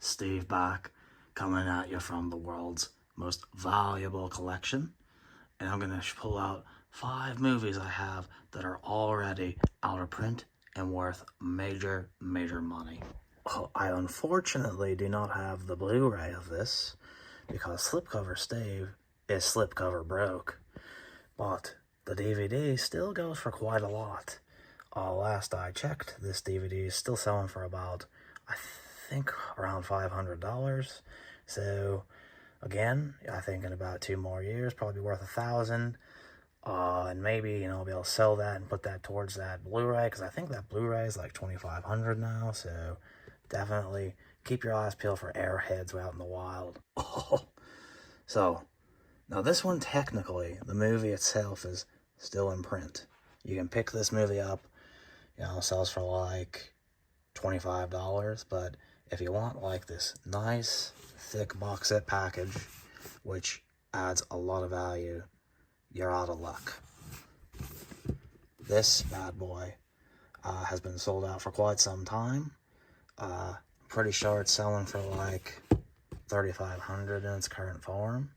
Steve back, coming at you from the world's most valuable collection. And I'm going to pull out 5 movies I have that are already out of print and worth major, major money. Well, I unfortunately do not have the Blu-ray of this because Slipcover Steve is slipcover broke. But the DVD still goes for quite a lot. Last I checked, this DVD is still selling for about, I think, around $500. So, again, I think in about 2 more years, probably worth $1,000. And maybe, I'll be able to sell that and put that towards that Blu-ray, because I think that Blu-ray is like $2,500 now. So, definitely keep your eyes peeled for airheads out in the wild. So, now this one, technically, the movie itself is still in print. You can pick this movie up, it sells for like $25, but if you want like this nice, thick box set package, which adds a lot of value, you're out of luck. This bad boy has been sold out for quite some time. Pretty sure it's selling for like $3,500 in its current form.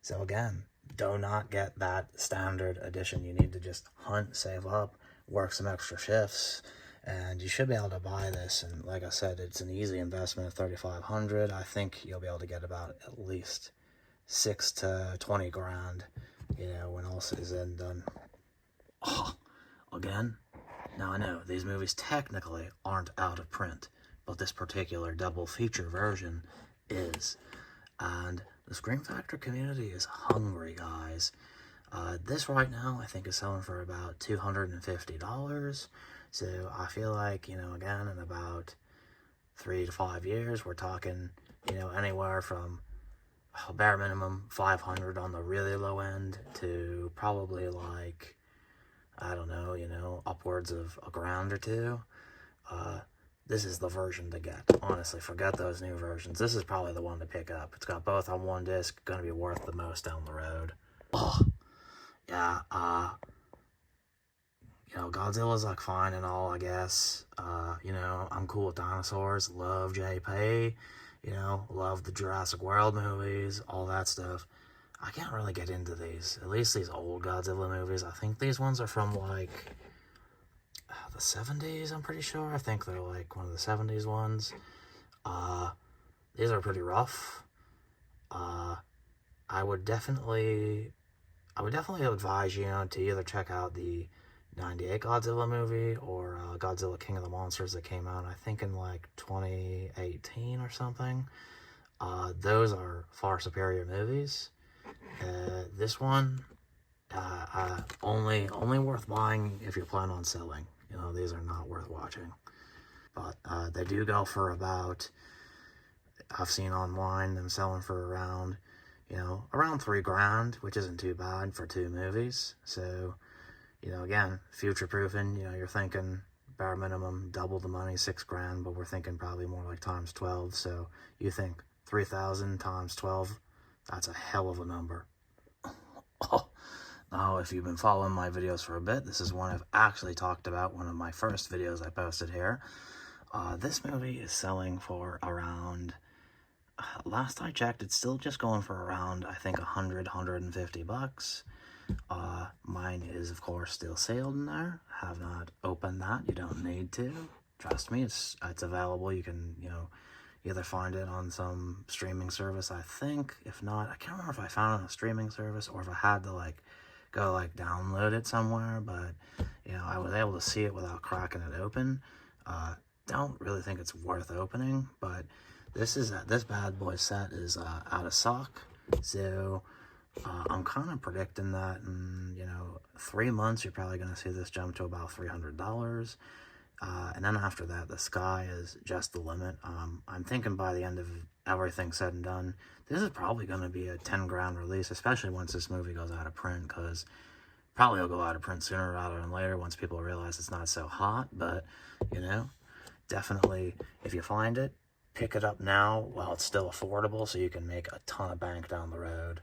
So again, do not get that standard edition. You need to just hunt, save up, work some extra shifts, and you should be able to buy this. And like I said, it's an easy investment at $3,500. I think you'll be able to get about at least 6 to 20 grand, when all is said and done. Again, now I know these movies technically aren't out of print, but this particular double feature version is. And the Scream Factor community is hungry, guys. This right now, I think, is selling for about $250. So I feel like, again, in about 3 to 5 years, we're talking, anywhere from bare minimum $500 on the really low end to probably like, I don't know, upwards of $1,000 or $2,000. This is the version to get. Honestly, forget those new versions. This is probably the one to pick up. It's got both on one disc. Gonna be worth the most down the road. Yeah, Godzilla's like fine and all, I guess. I'm cool with dinosaurs. Love JP. Love the Jurassic World movies, all that stuff. I can't really get into these. At least these old Godzilla movies. I think these ones are from like the 70s, I'm pretty sure. I think they're like one of the 70s ones. These are pretty rough. I would definitely advise you to either check out the 98 Godzilla movie or Godzilla King of the Monsters that came out, I think, in like 2018 or something. Those are far superior movies. This one, only worth buying if you're planning on selling. These are not worth watching. But they do go for about, I've seen online them selling for around $3,000, which isn't too bad for 2 movies. So, again, future-proofing, you're thinking bare minimum, double the money, $6,000, but we're thinking probably more like times 12. So you think 3,000 times 12, that's a hell of a number. Now, if you've been following my videos for a bit, this is one I've actually talked about, one of my first videos I posted here. This movie is selling for around, last I checked, it's still just going for around, I think, $150. Mine is, of course, still sealed in there. Have not opened that. You don't need to. Trust me, it's available. You can, either find it on some streaming service, I think. If not, I can't remember if I found it on a streaming service or if I had to, go download it somewhere, but I was able to see it without cracking it open. Don't really think it's worth opening, but this bad boy set is out of stock. So I'm kind of predicting that in 3 months you're probably going to see this jump to about $300. And then after that, the sky is just the limit. I'm thinking by the end of everything said and done, this is probably going to be a 10 grand release, especially once this movie goes out of print, because probably it'll go out of print sooner rather than later once people realize it's not so hot. But, definitely, if you find it, pick it up now while it's still affordable so you can make a ton of bank down the road.